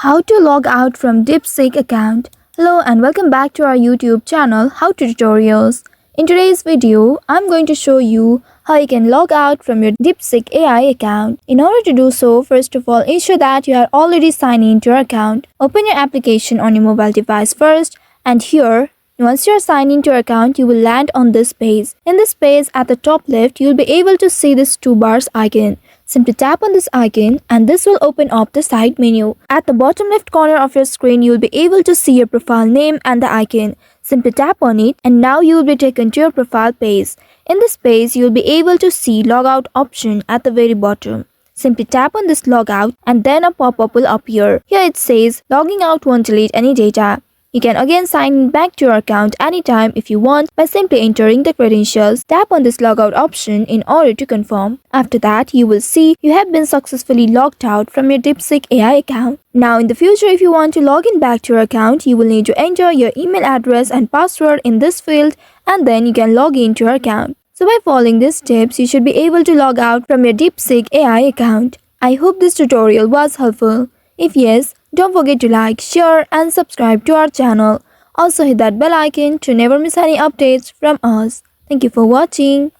How to log out from DeepSeek account. Hello and welcome back to our YouTube channel How to Tutorials. In today's video, I'm going to show you how you can log out from your DeepSeek AI account. In order to do so, first of all, ensure that you are already signed in to your account. Open your application on your mobile device first, and here, once you are signed into your account, you will land on this page. In this page, at the top left, you will be able to see this two bars icon. Simply tap on this icon and this will open up the side menu. At the bottom left corner of your screen, you will be able to see your profile name and the icon. Simply tap on it and now you will be taken to your profile page. In this page, you will be able to see logout option at the very bottom. Simply tap on this logout and then a pop-up will appear. Here it says logging out won't delete any data. You can again sign back to your account anytime if you want by simply entering the credentials. Tap on this logout option in order to confirm. After that, you will see you have been successfully logged out from your DeepSeek AI account. Now in the future, if you want to log in back to your account, you will need to enter your email address and password in this field and then you can log in to your account. So by following these steps, you should be able to log out from your DeepSeek AI account. I hope this tutorial was helpful. If yes, don't forget to like, share and subscribe to our channel. Also hit that bell icon to never miss any updates from us. Thank you for watching.